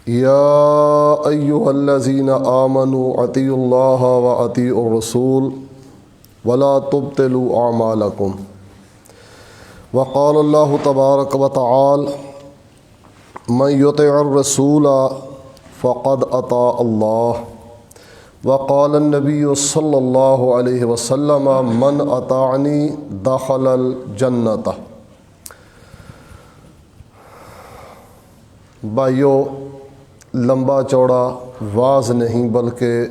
یا ایہا الذین آمنوا اطیعوا اللہ و اطیعوا الرسول ولا تبطلوا اعمالکم وقال اللہ تبارک و تعالی من یطع الرسول فقد اطاع اللہ وقال النبی صلی اللہ علیہ وسلم من اطاعنی دخل الجنۃ۔ بھائیو، لمبا چوڑا واز نہیں بلکہ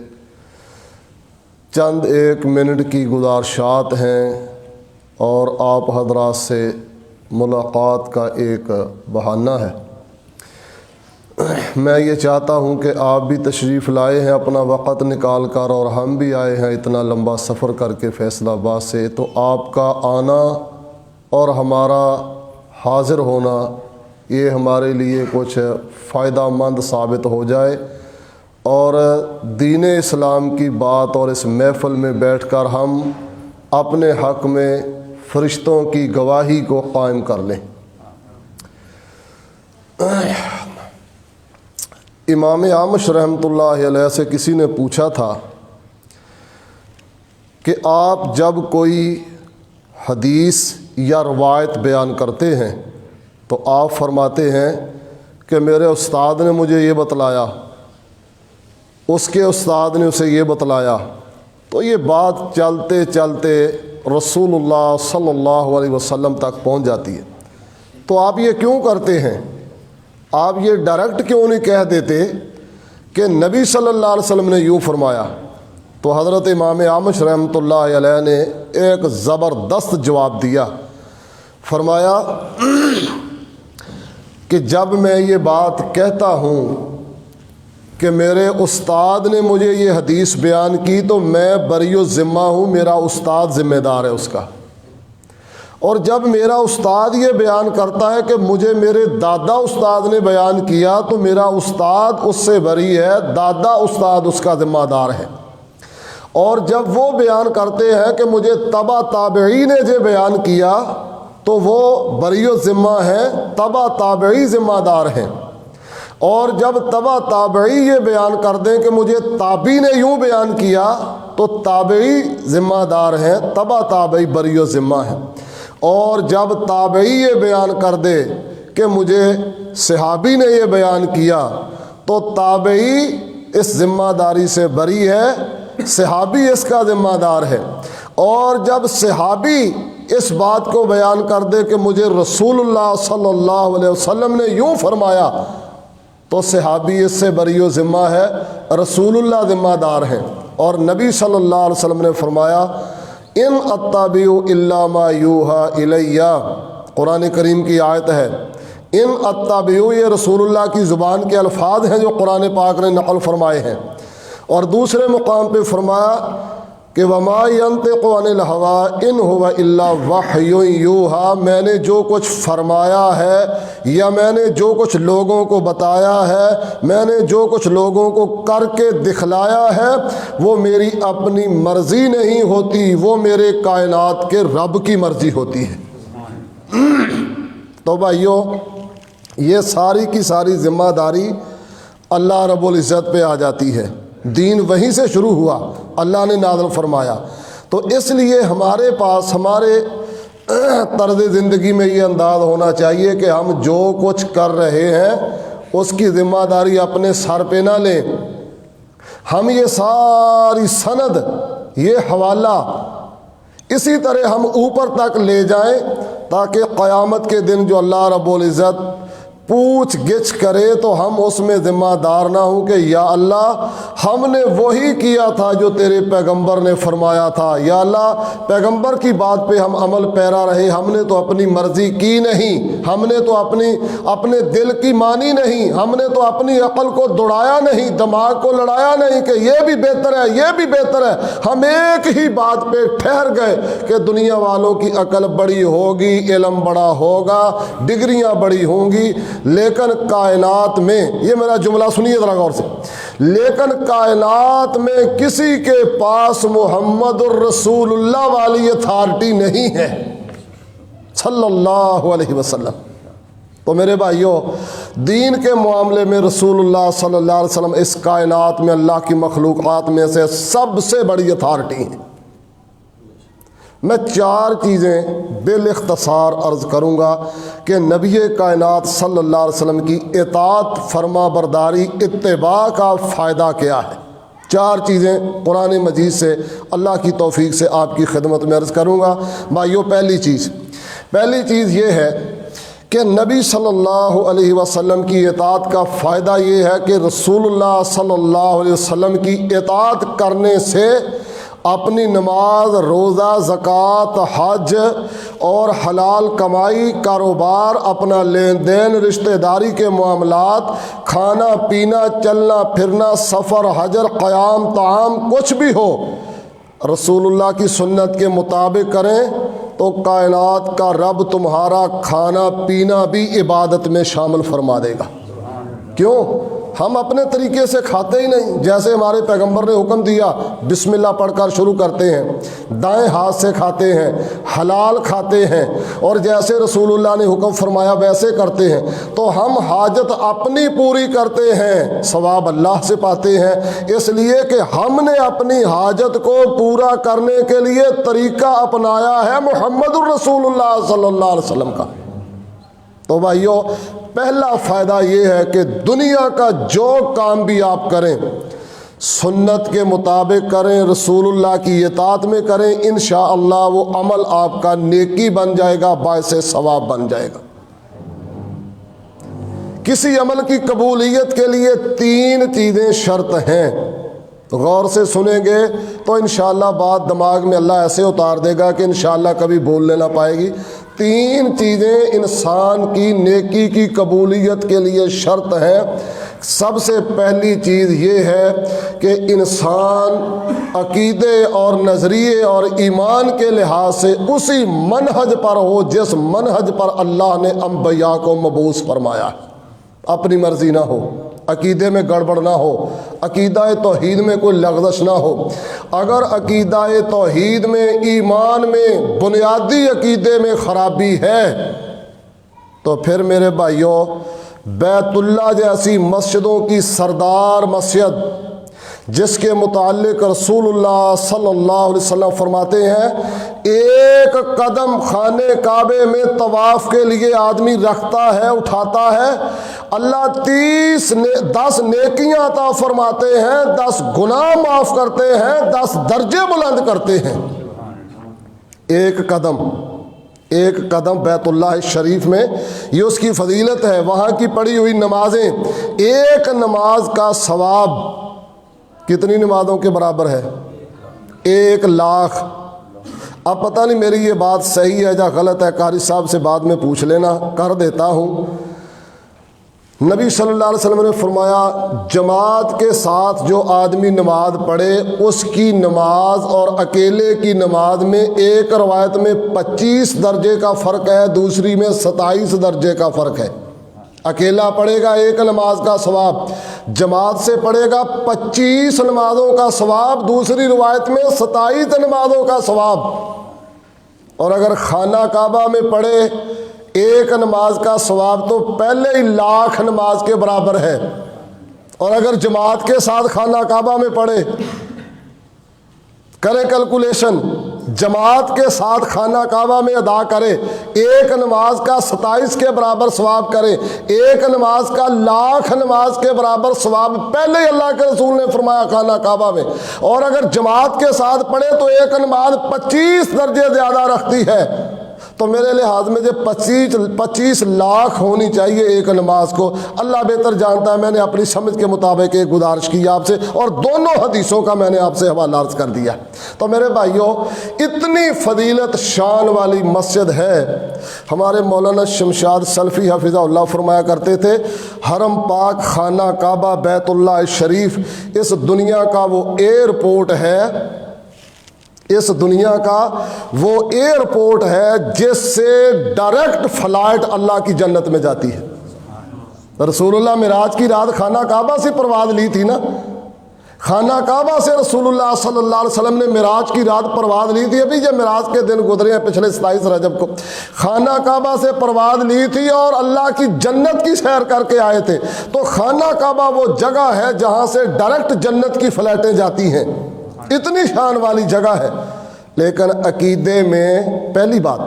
چند ایک منٹ کی گزارشات ہیں اور آپ حضرات سے ملاقات کا ایک بہانہ ہے۔ میں یہ چاہتا ہوں کہ آپ بھی تشریف لائے ہیں اپنا وقت نکال کر، اور ہم بھی آئے ہیں اتنا لمبا سفر کر کے فیصل آباد سے، تو آپ کا آنا اور ہمارا حاضر ہونا یہ ہمارے لیے کچھ فائدہ مند ثابت ہو جائے، اور دین اسلام کی بات اور اس محفل میں بیٹھ کر ہم اپنے حق میں فرشتوں کی گواہی کو قائم کر لیں۔ امام اعمش رحمۃ اللہ علیہ سے کسی نے پوچھا تھا کہ آپ جب کوئی حدیث یا روایت بیان کرتے ہیں تو آپ فرماتے ہیں کہ میرے استاد نے مجھے یہ بتلایا، اس کے استاد نے اسے یہ بتلایا، تو یہ بات چلتے چلتے رسول اللہ صلی اللہ علیہ وسلم تک پہنچ جاتی ہے۔ تو آپ یہ کیوں کرتے ہیں؟ آپ یہ ڈائریکٹ کیوں نہیں کہہ دیتے کہ نبی صلی اللہ علیہ وسلم نے یوں فرمایا؟ تو حضرت امام اعمش رحمۃ اللہ علیہ نے ایک زبردست جواب دیا، فرمایا کہ جب میں یہ بات کہتا ہوں کہ میرے استاد نے مجھے یہ حدیث بیان کی تو میں بری الذمہ ہوں، میرا استاد ذمہ دار ہے اس کا، اور جب میرا استاد یہ بیان کرتا ہے کہ مجھے میرے دادا استاد نے بیان کیا تو میرا استاد اس سے بری ہے، دادا استاد اس کا ذمہ دار ہے، اور جب وہ بیان کرتے ہیں کہ مجھے تبع تابعی نے جو بیان کیا تو وہ بری الذمہ ہیں، تبع تابعی ذمہ دار ہیں، اور جب تبع تابعی یہ بیان کر دیں کہ مجھے تابعی نے یوں بیان کیا تو تابعی ذمہ دار ہیں، تبع تابعی بری الذمہ ہیں، اور جب تابعی یہ بیان کر دے کہ مجھے صحابی نے یہ بیان کیا تو تابعی اس ذمہ داری سے بری ہے، صحابی اس کا ذمہ دار ہے، اور جب صحابی اس بات کو بیان کر دے کہ مجھے رسول اللہ صلی اللہ علیہ وسلم نے یوں فرمایا تو صحابی اس سے بری و ذمہ ہے، رسول اللہ ذمہ دار ہیں، اور نبی صلی اللہ علیہ وسلم نے فرمایا ان اتبع الا ما یوحى الی، قرآن کریم کی آیت ہے۔ ان اتبع یہ رسول اللہ کی زبان کے الفاظ ہیں جو قرآن پاک نے نقل فرمائے ہیں، اور دوسرے مقام پہ فرمایا کہ وما ينطق عن الهوى ان هو الا وحی یوحى، میں نے جو کچھ فرمایا ہے یا میں نے جو کچھ لوگوں کو بتایا ہے، میں نے جو کچھ لوگوں کو کر کے دکھلایا ہے، وہ میری اپنی مرضی نہیں ہوتی، وہ میرے کائنات کے رب کی مرضی ہوتی ہے۔ تو بھائیو، یہ ساری کی ساری ذمہ داری اللہ رب العزت پہ آ جاتی ہے، دین وہیں سے شروع ہوا، اللہ نے نازل فرمایا، تو اس لیے ہمارے پاس ہمارے طرز زندگی میں یہ انداز ہونا چاہیے کہ ہم جو کچھ کر رہے ہیں اس کی ذمہ داری اپنے سر پہ نہ لیں، ہم یہ ساری سند، یہ حوالہ اسی طرح ہم اوپر تک لے جائیں تاکہ قیامت کے دن جو اللہ رب العزت پوچھ گچھ کرے تو ہم اس میں ذمہ دار نہ ہوں کہ یا اللہ ہم نے وہی کیا تھا جو تیرے پیغمبر نے فرمایا تھا، یا اللہ پیغمبر کی بات پہ ہم عمل پیرا رہے، ہم نے تو اپنی مرضی کی نہیں، ہم نے تو اپنے دل کی مانی نہیں، ہم نے تو اپنی عقل کو دوڑایا نہیں، دماغ کو لڑایا نہیں کہ یہ بھی بہتر ہے یہ بھی بہتر ہے، ہم ایک ہی بات پہ ٹھہر گئے کہ دنیا والوں کی عقل بڑی ہوگی، علم بڑا ہوگا، ڈگریاں بڑی ہوں گی، لیکن کائنات میں، یہ میرا جملہ سنیے ذرا غور سے، لیکن کائنات میں کسی کے پاس محمد الرسول اللہ والی اتھارٹی نہیں ہے صلی اللہ علیہ وسلم۔ تو میرے بھائیوں، دین کے معاملے میں رسول اللہ صلی اللہ علیہ وسلم اس کائنات میں اللہ کی مخلوقات میں سے سب سے بڑی اتھارٹی ہیں۔ میں 4 چیزیں بالاختصار عرض کروں گا کہ نبی کائنات صلی اللہ علیہ وسلم کی اطاعت، فرما برداری، اتباع کا فائدہ کیا ہے۔ 4 چیزیں قرآن مجید سے اللہ کی توفیق سے آپ کی خدمت میں عرض کروں گا۔ بھائیو، پہلی چیز یہ ہے کہ نبی صلی اللہ علیہ وسلم کی اطاعت کا فائدہ یہ ہے کہ رسول اللہ صلی اللہ علیہ وسلم کی اطاعت کرنے سے اپنی نماز، روزہ، زکوٰۃ، حج اور حلال کمائی، کاروبار، اپنا لین دین، رشتہ داری کے معاملات، کھانا پینا، چلنا پھرنا، سفر، حجر، قیام، طعام، کچھ بھی ہو رسول اللہ کی سنت کے مطابق کریں تو کائنات کا رب تمہارا کھانا پینا بھی عبادت میں شامل فرما دے گا۔ کیوں؟ ہم اپنے طریقے سے کھاتے ہی نہیں، جیسے ہمارے پیغمبر نے حکم دیا بسم اللہ پڑھ کر شروع کرتے ہیں، دائیں ہاتھ سے کھاتے ہیں، حلال کھاتے ہیں، اور جیسے رسول اللہ نے حکم فرمایا ویسے کرتے ہیں، تو ہم حاجت اپنی پوری کرتے ہیں، ثواب اللہ سے پاتے ہیں، اس لیے کہ ہم نے اپنی حاجت کو پورا کرنے کے لیے طریقہ اپنایا ہے محمد الرسول اللہ صلی اللہ علیہ وسلم کا۔ تو بھائیو، پہلا فائدہ یہ ہے کہ دنیا کا جو کام بھی آپ کریں سنت کے مطابق کریں، رسول اللہ کی اطاعت میں کریں، انشاءاللہ وہ عمل آپ کا نیکی بن جائے گا، باعث ثواب بن جائے گا۔ کسی عمل کی قبولیت کے لیے 3 چیزیں شرط ہیں، غور سے سنیں گے تو انشاءاللہ بات دماغ میں اللہ ایسے اتار دے گا کہ انشاءاللہ کبھی بھولنے نہ پائے گی۔ 3 چیزیں انسان کی نیکی کی قبولیت کے لیے شرط ہیں۔ سب سے پہلی چیز یہ ہے کہ انسان عقیدے اور نظریے اور ایمان کے لحاظ سے اسی منہج پر ہو جس منہج پر اللہ نے انبیاء کو مبعوث فرمایا، اپنی مرضی نہ ہو، عقیدے میں گڑبڑ نہ ہو، عقیدہ توحید میں کوئی لغزش نہ ہو۔ اگر عقیدہ توحید میں، ایمان میں، بنیادی عقیدے میں خرابی ہے تو پھر میرے بھائیوں، بیت اللہ جیسی مسجدوں کی سردار مسجد جس کے متعلق رسول اللہ صلی اللہ علیہ وسلم فرماتے ہیں 1 قدم خانے کعبے میں طواف کے لیے آدمی رکھتا ہے، اٹھاتا ہے، اللہ 10 نیکیاں عطا فرماتے ہیں، 10 گناہ معاف کرتے ہیں، 10 درجے بلند کرتے ہیں۔ 1 قدم بیت اللہ شریف میں، یہ اس کی فضیلت ہے، وہاں کی پڑھی ہوئی نمازیں، 1 نماز کا ثواب کتنی نمازوں کے برابر ہے؟ 1 لاکھ۔ اب پتہ نہیں میری یہ بات صحیح ہے یا غلط ہے، قاری صاحب سے بعد میں پوچھ لینا، کر دیتا ہوں۔ نبی صلی اللہ علیہ وسلم نے فرمایا جماعت کے ساتھ جو آدمی نماز پڑھے اس کی نماز اور اکیلے کی نماز میں، ایک روایت میں 25 درجے کا فرق ہے، دوسری میں 27 درجے کا فرق ہے۔ اکیلا پڑھے گا 1 نماز کا ثواب، جماعت سے پڑھے گا 25 نمازوں کا ثواب، دوسری روایت میں 27 نمازوں کا ثواب۔ اور اگر خانہ کعبہ میں پڑھے 1 نماز کا ثواب تو پہلے ہی 1,00,000 نماز کے برابر ہے، اور اگر جماعت کے ساتھ خانہ کعبہ میں پڑھے، کرے کیلکولیشن، جماعت کے ساتھ خانہ کعبہ میں ادا کرے، 1 نماز کا 27 کے برابر ثواب کرے، 1 نماز کا 1,00,000 نماز کے برابر ثواب پہلے ہی اللہ کے رسول نے فرمایا خانہ کعبہ میں۔ اور اگر جماعت کے ساتھ پڑھے تو 1 نماز 25 درجے زیادہ رکھتی ہے۔ تو میرے لحاظ میں جو 25 لاکھ ہونی چاہیے 1 نماز کو، اللہ بہتر جانتا ہے۔ میں نے اپنی سمجھ کے مطابق ایک گزارش کی آپ سے، اور دونوں حدیثوں کا میں نے آپ سے حوالہ عرض کر دیا۔ تو میرے بھائیوں، اتنی فضیلت شان والی مسجد ہے۔ ہمارے مولانا شمشاد سلفی حفظہ اللہ فرمایا کرتے تھے حرم پاک، خانہ کعبہ، بیت اللہ شریف اس دنیا کا وہ ایئرپورٹ ہے، اس دنیا کا وہ ایئرپورٹ ہے جس سے ڈائریکٹ فلائٹ اللہ کی جنت میں جاتی ہے۔ رسول اللہ معراج کی رات خانہ کعبہ سے پرواز لی تھی نا، خانہ کعبہ سے رسول اللہ صلی اللہ علیہ وسلم نے معراج کی رات پرواز لی تھی. ابھی یہ معراج کے دن گزرے ہیں پچھلے 27 رجب کو. خانہ کعبہ سے پرواز لی تھی اور اللہ کی جنت کی سیر کر کے آئے تھے. تو خانہ کعبہ وہ جگہ ہے جہاں سے ڈائریکٹ جنت کی فلائٹیں جاتی ہیں. اتنی شان والی جگہ ہے. لیکن عقیدے میں پہلی بات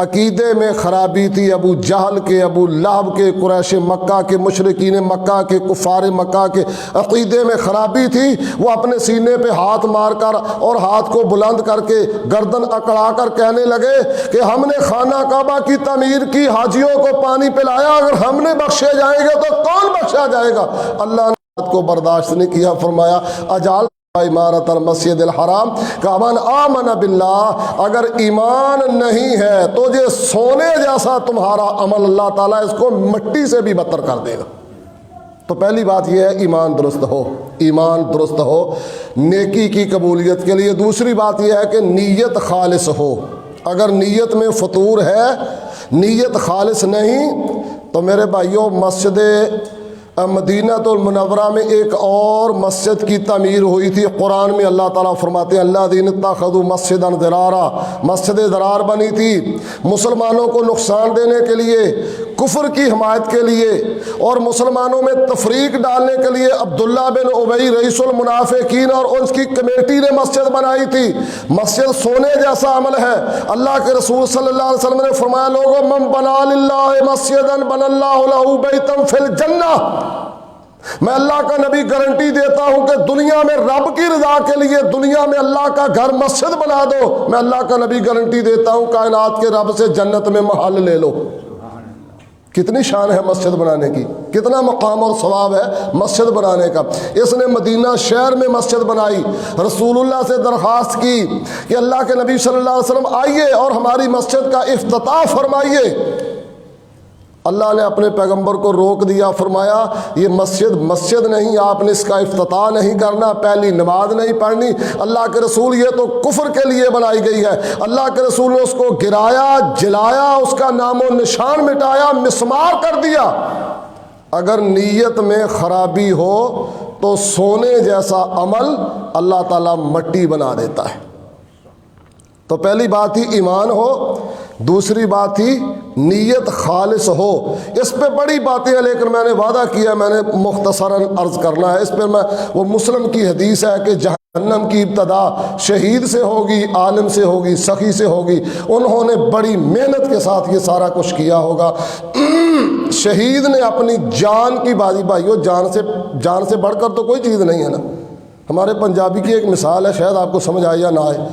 عقیدے میں خرابی تھی. ابو جہل کے، ابو لہب کے، قریش مکہ کے، مشرکین مکہ کے، کفار مکہ کے عقیدے میں خرابی تھی. وہ اپنے سینے پہ ہاتھ مار کر اور ہاتھ کو بلند کر کے گردن اکڑا کر کہنے لگے کہ ہم نے خانہ کعبہ کی تعمیر کی، حاجیوں کو پانی پلایا، اگر ہم نے بخشے جائیں گے تو کون بخشا جائے گا؟ اللہ نے بات کو برداشت نہیں کیا. فرمایا اجال عمارت المسجد الحرام کہ من آمن باللہ، اگر ایمان نہیں ہے تو یہ سونے جیسا تمہارا عمل اللہ تعالیٰ اس کو مٹی سے بھی بدتر کر دے گا. تو پہلی بات یہ ہے ایمان درست ہو، ایمان درست ہو نیکی کی قبولیت کے لیے. دوسری بات یہ ہے کہ نیت خالص ہو. اگر نیت میں فطور ہے، نیت خالص نہیں، تو میرے بھائیوں مسجد مدینہ المنورہ میں ایک اور مسجد کی تعمیر ہوئی تھی. قرآن میں اللہ تعالیٰ فرماتے ہیں اللہ دین اتخذوا مسجدا ضرارا، مسجد ضرار بنی تھی مسلمانوں کو نقصان دینے کے لیے، کفر کی حمایت کے لیے اور مسلمانوں میں تفریق ڈالنے کے لیے. عبداللہ بن ابی رئیس المنافقین اور اس کی کمیٹی نے مسجد بنائی تھی. مسجد سونے جیسا عمل ہے. اللہ کے رسول صلی اللہ علیہ وسلم نے فرمایا لوگوں من بنا للہ مسجدا بنى اللہ لہ بیتا فی الجنہ. میں اللہ کا نبی گارنٹی دیتا ہوں کہ دنیا میں رب کی رضا کے لیے دنیا میں اللہ کا گھر مسجد بنا دو، میں اللہ کا نبی گارنٹی دیتا ہوں کائنات کے رب سے جنت میں محل لے لو. کتنی شان ہے مسجد بنانے کی، کتنا مقام اور ثواب ہے مسجد بنانے کا. اس نے مدینہ شہر میں مسجد بنائی. رسول اللہ سے درخواست کی کہ اللہ کے نبی صلی اللہ علیہ وسلم آئیے اور ہماری مسجد کا افتتاح فرمائیے. اللہ نے اپنے پیغمبر کو روک دیا. فرمایا یہ مسجد نہیں، آپ نے اس کا افتتاح نہیں کرنا، پہلی نماز نہیں پڑھنی. اللہ کے رسول یہ تو کفر کے لیے بنائی گئی ہے. اللہ کے رسول نے اس کو گرایا، جلایا، اس کا نام و نشان مٹایا، مسمار کر دیا. اگر نیت میں خرابی ہو تو سونے جیسا عمل اللہ تعالیٰ مٹی بنا دیتا ہے. تو پہلی بات ہی ایمان ہو، دوسری بات ہی نیت خالص ہو. اس پہ بڑی باتیں ہیں لیکن میں نے وعدہ کیا میں نے مختصراً عرض کرنا ہے. اس پہ وہ مسلم کی حدیث ہے کہ جہنم کی ابتدا شہید سے ہوگی، عالم سے ہوگی، سخی سے ہوگی. انہوں نے بڑی محنت کے ساتھ یہ سارا کچھ کیا ہوگا. شہید نے اپنی جان کی بازی، بھائیو جان سے بڑھ کر تو کوئی چیز نہیں ہے نا. ہمارے پنجابی کی ایک مثال ہے، شاید آپ کو سمجھ آئے یا نہ آئے.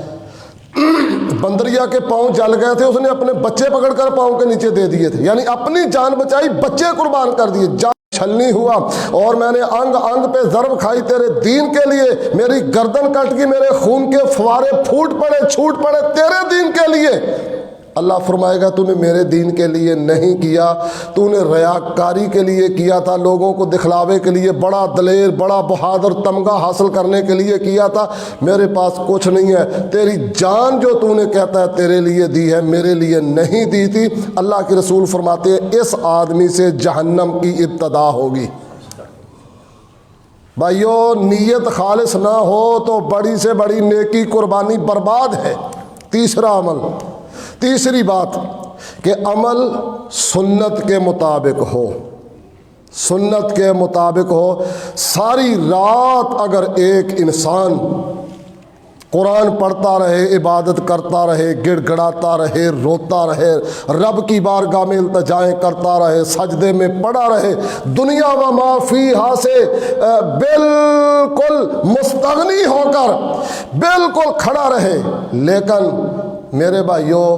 بندریا کے پاؤں جل گئے تھے، اس نے اپنے بچے پکڑ کر پاؤں کے نیچے دے دیے تھے، یعنی اپنی جان بچائی، بچے قربان کر دیے. جان چھلنی ہوا اور میں نے انگ انگ پہ ضرب کھائی تیرے دین کے لیے، میری گردن کٹ گئی، میرے خون کے فوارے پھوٹ پڑے، چھوٹ پڑے تیرے دین کے لیے. اللہ فرمائے گا تو نے میرے دین کے لیے نہیں کیا، تو نے ریاکاری کے لیے کیا تھا، لوگوں کو دکھلاوے کے لیے، بڑا دلیر بڑا بہادر تمغہ حاصل کرنے کے لیے کیا تھا. میرے پاس کچھ نہیں ہے، تیری جان جو تو نے کہتا ہے تیرے لیے دی ہے، میرے لیے نہیں دی تھی. اللہ کے رسول فرماتے ہیں اس آدمی سے جہنم کی ابتدا ہوگی. بھائیو نیت خالص نہ ہو تو بڑی سے بڑی نیکی قربانی برباد ہے. تیسری بات کہ عمل سنت کے مطابق ہو، سنت کے مطابق ہو. ساری رات اگر ایک انسان قرآن پڑھتا رہے، عبادت کرتا رہے، گڑ گڑاتا رہے، روتا رہے، رب کی بارگاہ میں التجائیں کرتا رہے، سجدے میں پڑا رہے، دنیا و ما فیہا سے بالکل مستغنی ہو کر بالکل کھڑا رہے، لیکن میرے بھائیوں،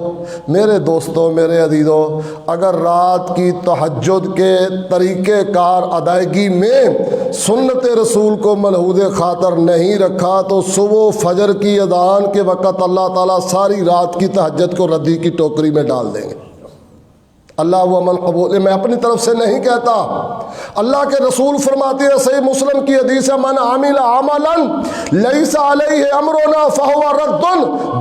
میرے دوستوں، میرے عزیزوں، اگر رات کی تہجد کے طریقہ کار ادائیگی میں سنت رسول کو ملحوظ خاطر نہیں رکھا تو صبح فجر کی اذان کے وقت اللہ تعالیٰ ساری رات کی تہجد کو ردی کی ٹوکری میں ڈال دیں گے. اللہ وہ عمل قبول، میں اپنی طرف سے نہیں کہتا، اللہ کے رسول فرماتے ہیں، صحیح مسلم کی حدیث ہے، من عمل عملا لیس علیہ امرنا فہو رد۔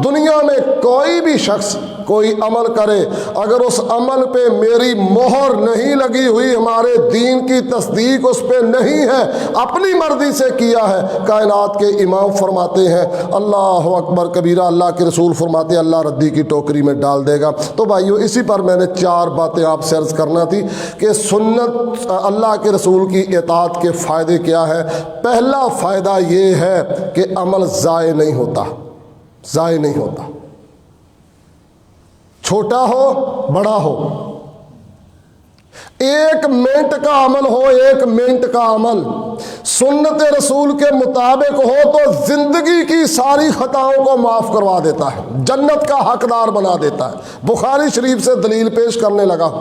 دنیا میں کوئی بھی شخص کوئی عمل کرے، اگر اس عمل پہ میری مہر نہیں لگی ہوئی، ہمارے دین کی تصدیق اس پہ نہیں ہے، اپنی مرضی سے کیا ہے، کائنات کے امام فرماتے ہیں اللہ اکبر کبیرہ، اللہ کے رسول فرماتے ہیں اللہ ردی کی ٹوکری میں ڈال دے گا۔ تو بھائیو، اسی پر میں نے 4 باتیں آپ سے عرض کرنا تھی کہ سنت اللہ کے رسول کی اطاعت کے فائدے کیا ہے۔ پہلا فائدہ یہ ہے کہ عمل ضائع نہیں ہوتا، ضائع نہیں ہوتا، چھوٹا ہو بڑا ہو، 1 منٹ کا عمل ہو، 1 منٹ کا عمل سنت رسول کے مطابق ہو تو زندگی کی ساری خطاؤں کو معاف کروا دیتا ہے، جنت کا حقدار بنا دیتا ہے۔ بخاری شریف سے دلیل پیش کرنے لگا،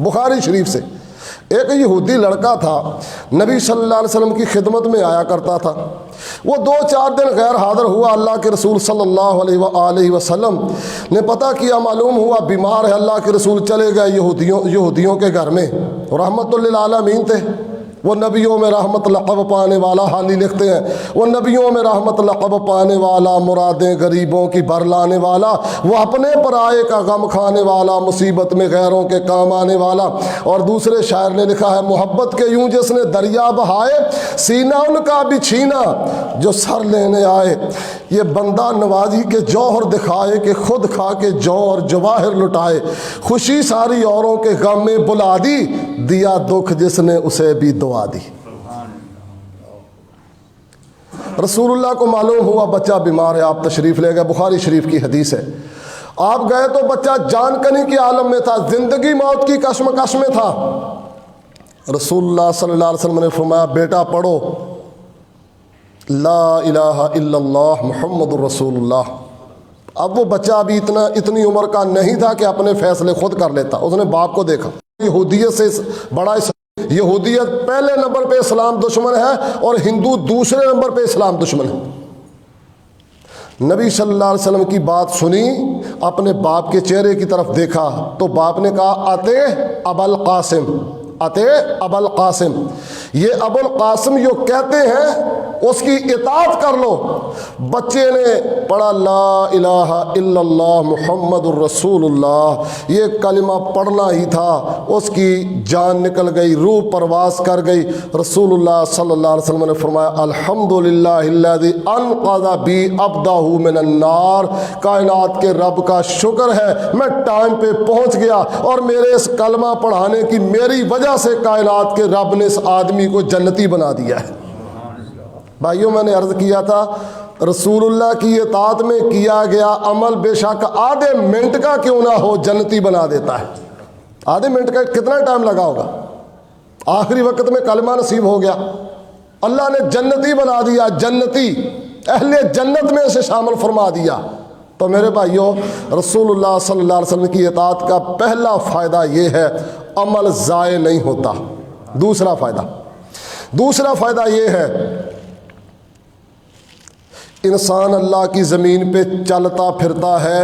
بخاری شریف سے ایک یہودی لڑکا تھا، نبی صلی اللہ علیہ وسلم کی خدمت میں آیا کرتا تھا۔ وہ 2-4 دن غیر حاضر ہوا، اللہ کے رسول صلی اللہ علیہ وآلہ وسلم نے پتہ کیا، معلوم ہوا بیمار ہے، اللہ کے رسول چلے گئے یہودیوں کے گھر میں، رحمت للعالمین تھے، وہ نبیوں میں رحمت لقب پانے والا، حالی لکھتے ہیں وہ نبیوں میں رحمت لقب پانے والا، مرادیں غریبوں کی بھر لانے والا، وہ اپنے پرائے کا غم کھانے والا، مصیبت میں غیروں کے کام آنے والا۔ اور دوسرے شاعر نے لکھا ہے، محبت کے یوں جس نے دریا بہائے، سینہ ان کا بھی چھینا جو سر لینے آئے، یہ بندہ نوازی کے جوہر دکھائے کہ خود کھا کے جو اور جواہر لٹائے، خوشی ساری اوروں کے غم میں بلا دی، دیا دکھ جس نے اسے بھی دعا دی۔ رسول اللہ کو معلوم ہوا بچہ بیمار ہے، آپ تشریف لے گئے، بخاری شریف کی حدیث ہے۔ آپ گئے تو بچہ جان کنی کے عالم میں تھا، زندگی موت کی کشمکش میں تھا۔ رسول اللہ صلی اللہ علیہ وسلم نے فرمایا، بیٹا پڑھو لا الہ الا اللہ محمد الرسول اللہ۔ اب وہ بچہ ابھی اتنی عمر کا نہیں تھا کہ اپنے فیصلے خود کر لیتا، اس نے باپ کو دیکھا۔ یہودیت سے بڑا، یہودیت پہلے نمبر پہ اسلام دشمن ہے اور ہندو دوسرے نمبر پہ اسلام دشمن ہے۔ نبی صلی اللہ علیہ وسلم کی بات سنی، اپنے باپ کے چہرے کی طرف دیکھا تو باپ نے کہا، اتے ابوالقاسم، اتے ابوالقاسم، یہ ابوالقاسم جو کہتے ہیں اس کی اطاعت کر لو۔ بچے نے پڑھا لا الہ الا اللہ محمد الرسول اللہ، یہ کلمہ پڑھنا ہی تھا، اس کی جان نکل گئی، روح پرواز کر گئی۔ رسول اللہ صلی اللہ علیہ وسلم نے فرمایا، الحمدللہ الذی انقذ بی عبدہ من النار، کائنات کے رب کا شکر ہے میں ٹائم پہ پہنچ گیا اور میرے اس کلمہ پڑھانے کی میری وجہ سے کائنات کے رب نے اس آدمی کو جنتی بنا دیا ہے۔ بھائیوں، میں نے عرض کیا تھا رسول اللہ کی اطاعت میں کیا گیا عمل بے شک آدھے منٹ کا کیوں نہ ہو جنتی بنا دیتا ہے۔ آدھے منٹ کا کتنا ٹائم لگا ہوگا، آخری وقت میں کلمہ نصیب ہو گیا، اللہ نے جنتی بنا دیا، جنتی اہل جنت میں سے شامل فرما دیا۔ تو میرے بھائیوں، رسول اللہ صلی اللہ علیہ وسلم کی اطاعت کا پہلا فائدہ یہ ہے، عمل ضائع نہیں ہوتا۔ دوسرا فائدہ یہ ہے، انسان اللہ کی زمین پہ چلتا پھرتا ہے،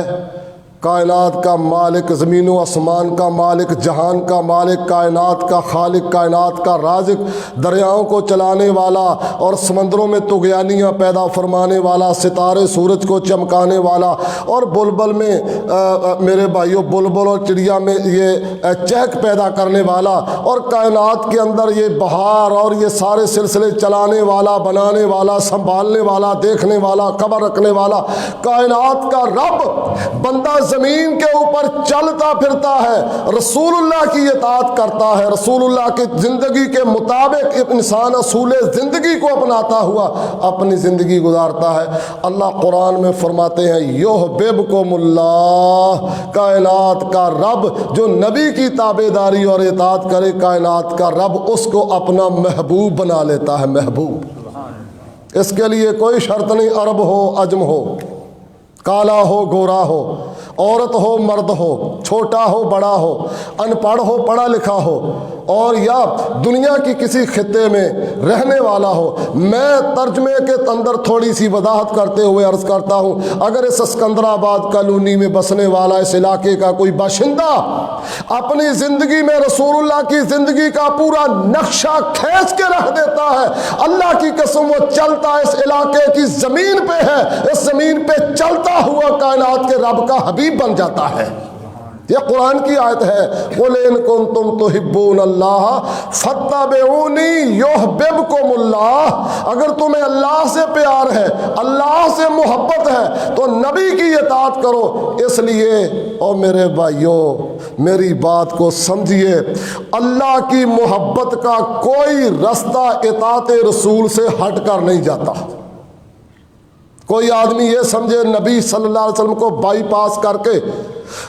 کائنات کا مالک، زمین و آسمان کا مالک، جہان کا مالک، کائنات کا خالق، کائنات کا رازق، دریاؤں کو چلانے والا اور سمندروں میں طغیانیاں پیدا فرمانے والا، ستارے سورج کو چمکانے والا، اور بلبل میں میرے بھائیوں بلبل اور چڑیا میں یہ چہک پیدا کرنے والا، اور کائنات کے اندر یہ بہار اور یہ سارے سلسلے چلانے والا، بنانے والا، سنبھالنے والا، دیکھنے والا، خبر رکھنے والا، کائنات کا رب بندہ زمین کے اوپر چلتا پھرتا ہے، رسول اللہ کی اطاعت کرتا ہے، رسول اللہ کی زندگی کے مطابق انسان اصول زندگی کو اپناتا ہوا اپنی زندگی گزارتا ہے۔ اللہ قرآن میں فرماتے ہیں، یحببکم اللہ، کائنات کا رب جو نبی کی تابعداری اور اطاعت کرے، کائنات کا رب اس کو اپنا محبوب بنا لیتا ہے، محبوب۔ اس کے لیے کوئی شرط نہیں، عرب ہو عجم ہو، کالا ہو گورا ہو، عورت ہو مرد ہو، چھوٹا ہو بڑا ہو، ان پڑھ ہو پڑھا لکھا ہو، اور یا دنیا کی کسی خطے میں رہنے والا ہو، میں ترجمے کے اندر تھوڑی سی وضاحت کرتے ہوئے عرض کرتا ہوں، اگر اس اسکندرآباد کالونی میں بسنے والا اس علاقے کا کوئی باشندہ اپنی زندگی میں رسول اللہ کی زندگی کا پورا نقشہ کھینچ کے رکھ دیتا ہے، اللہ کی قسم وہ چلتا اس علاقے کی زمین پہ ہے، اس زمین پہ چلتا ہوا کائنات کے رب کا حبیب بن جاتا ہے۔ یہ قرآن کی آیت ہے، قُلْ إِن كُنتُمْ تُحِبُّونَ اللَّهَ فَاتَّبِعُونِي يُحْبِبْكُمُ اللَّهُ، اگر تمہیں اللہ سے پیار ہے، اللہ سے محبت ہے تو نبی کی اطاعت کرو۔ اس لیے او میرے بھائیو میری بات کو سمجھیے، اللہ کی محبت کا کوئی رستہ اطاعت رسول سے ہٹ کر نہیں جاتا۔ کوئی آدمی یہ سمجھے نبی صلی اللہ علیہ وسلم کو بائی پاس کر کے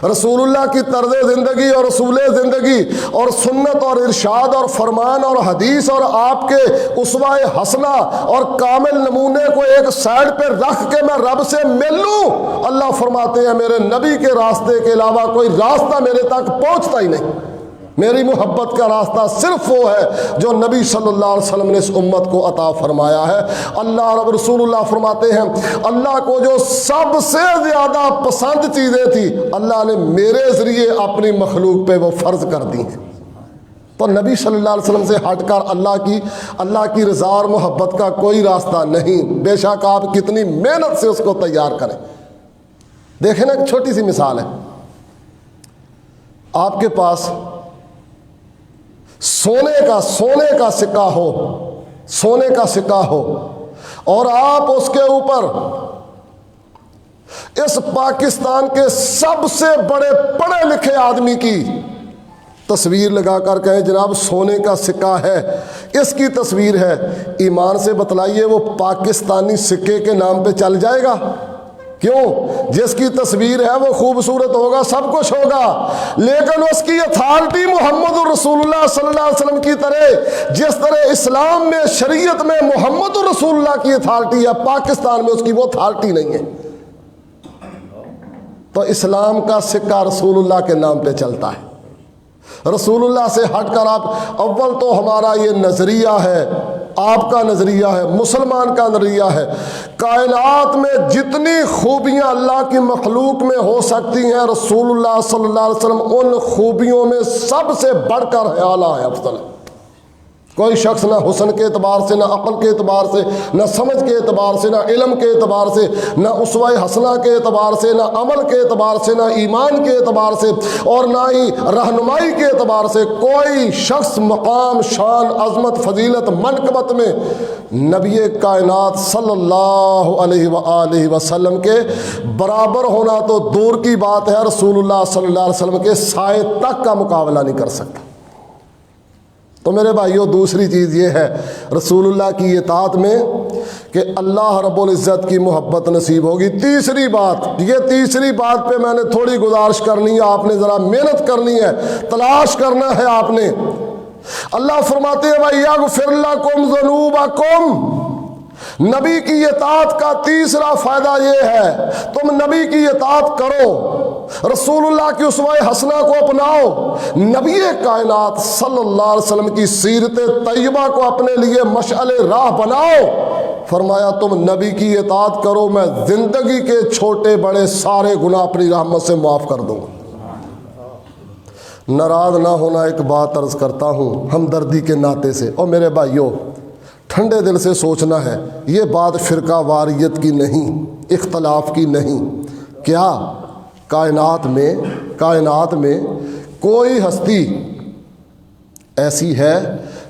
رسول اللہ کی طرز زندگی اور اصول زندگی اور سنت اور ارشاد اور فرمان اور حدیث اور آپ کے اسوہ حسنہ اور کامل نمونے کو ایک سائڈ پہ رکھ کے میں رب سے مل لوں۔ اللہ فرماتے ہیں میرے نبی کے راستے کے علاوہ کوئی راستہ میرے تک پہنچتا ہی نہیں۔ میری محبت کا راستہ صرف وہ ہے جو نبی صلی اللہ علیہ وسلم نے اس امت کو عطا فرمایا ہے۔ اللہ رب رسول اللہ فرماتے ہیں اللہ کو جو سب سے زیادہ پسند چیزیں تھی اللہ نے میرے ذریعے اپنی مخلوق پہ وہ فرض کر دی ہیں۔ تو نبی صلی اللہ علیہ وسلم سے ہٹ کر اللہ کی رضا اور محبت کا کوئی راستہ نہیں، بے شک آپ کتنی محنت سے اس کو تیار کریں۔ دیکھیں نا ایک چھوٹی سی مثال ہے، آپ کے پاس سونے کا سکہ ہو اور آپ اس کے اوپر اس پاکستان کے سب سے بڑے پڑھے لکھے آدمی کی تصویر لگا کر کہیں جناب سونے کا سکہ ہے، اس کی تصویر ہے، ایمان سے بتلائیے وہ پاکستانی سکے کے نام پہ چل جائے گا؟ کیوں؟ جس کی تصویر ہے وہ خوبصورت ہوگا، سب کچھ ہوگا، لیکن اس کی اتھارٹی محمد الرسول اللہ صلی اللہ علیہ وسلم کی طرح جس طرح اسلام میں شریعت میں محمد الرسول اللہ کی اتھارٹی ہے، پاکستان میں اس کی وہ اتھارٹی نہیں ہے۔ تو اسلام کا سکہ رسول اللہ کے نام پہ چلتا ہے۔ رسول اللہ سے ہٹ کر آپ اول تو ہمارا یہ نظریہ ہے، آپ کا نظریہ ہے، مسلمان کا نظریہ ہے، کائنات میں جتنی خوبیاں اللہ کی مخلوق میں ہو سکتی ہیں رسول اللہ صلی اللہ علیہ وسلم ان خوبیوں میں سب سے بڑھ کر اعلیٰ ہے، افضل ہے۔ کوئی شخص نہ حسن کے اعتبار سے، نہ عقل کے اعتبار سے، نہ سمجھ کے اعتبار سے، نہ علم کے اعتبار سے، نہ اسوہ حسنہ کے اعتبار سے، نہ عمل کے اعتبار سے، نہ ایمان کے اعتبار سے اور نہ ہی رہنمائی کے اعتبار سے کوئی شخص مقام، شان، عظمت، فضیلت، منقبت میں نبی کائنات صلی اللہ علیہ وآلہ وسلم کے برابر ہونا تو دور کی بات ہے، رسول اللہ صلی اللہ علیہ وسلم کے سائے تک کا مقابلہ نہیں کر سکتا۔ تو میرے بھائیوں دوسری چیز یہ ہے رسول اللہ کی اطاعت میں کہ اللہ رب العزت کی محبت نصیب ہوگی۔ تیسری بات پہ میں نے تھوڑی گزارش کرنی ہے، آپ نے ذرا محنت کرنی ہے، تلاش کرنا ہے آپ نے۔ اللہ فرماتے ہیں وَيَغْفِرْ لَكُمْ ذُنُوبَكُمْ، نبی کی اطاعت کا تیسرا فائدہ یہ ہے تم نبی کی اطاعت کرو، رسول اللہ کی اسوہ حسنہ کو اپناؤ، نبی کائنات صلی اللہ علیہ وسلم کی سیرت طیبہ کو اپنے لیے مشعل راہ بناؤ۔ فرمایا تم نبی کی اطاعت کرو، میں زندگی کے چھوٹے بڑے سارے گناہ اپنی رحمت سے معاف کر دوں گا۔ ناراض نہ ہونا، ایک بات عرض کرتا ہوں ہمدردی کے ناطے سے، اور میرے بھائیوں ٹھنڈے دل سے سوچنا ہے، یہ بات فرقہ واریت کی نہیں، اختلاف کی نہیں۔ کیا کائنات میں کوئی ہستی ایسی ہے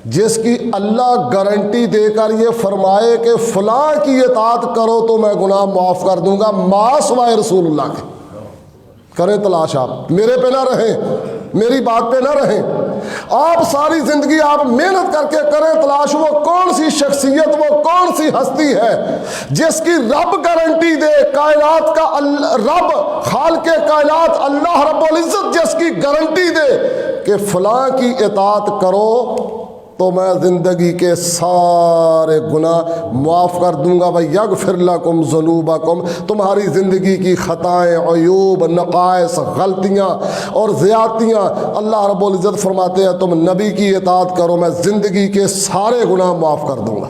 جس کی اللہ گارنٹی دے کر یہ فرمائے کہ فلاں کی اطاعت کرو تو میں گناہ معاف کر دوں گا، ما سوائے رسول اللہ کے؟ کریں تلاش، آپ میرے پہ نہ رہیں، میری بات پہ نہ رہیں، آپ ساری زندگی آپ محنت کر کے کریں تلاش، وہ کون سی شخصیت، وہ کون سی ہستی ہے جس کی رب گارنٹی دے، کائنات کا رب خالق کائنات اللہ رب العزت جس کی گارنٹی دے کہ فلاں کی اطاعت کرو تو میں زندگی کے سارے گناہ معاف کر دوں گا. وَيَغْفِرْ لَكُمْ ذُنُوبَكُمْ, تمہاری زندگی کی خطائیں, عیوب, نقائص, غلطیاں اور زیادتیاں اللہ رب العزت فرماتے ہیں تم نبی کی اطاعت کرو میں زندگی کے سارے گناہ معاف کر دوں گا.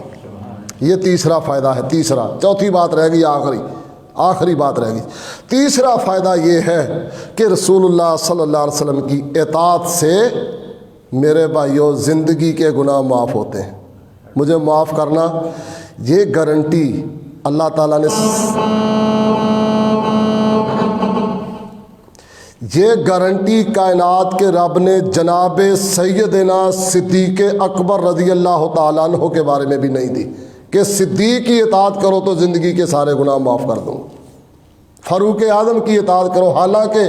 یہ تیسرا فائدہ ہے. تیسرا, چوتھی بات رہ گئی آخری بات رہ گئی. تیسرا فائدہ یہ ہے کہ رسول اللہ صلی اللہ علیہ وسلم کی اطاعت سے میرے بھائیوں زندگی کے گناہ معاف ہوتے ہیں. مجھے معاف کرنا یہ گارنٹی اللہ تعالیٰ نے, یہ گارنٹی کائنات کے رب نے جناب سیدنا صدیق اکبر رضی اللہ تعالیٰ عنہ کے بارے میں بھی نہیں دی کہ صدیق کی اطاعت کرو تو زندگی کے سارے گناہ معاف کر دوں. فاروق اعظم کی اطاعت کرو, حالانکہ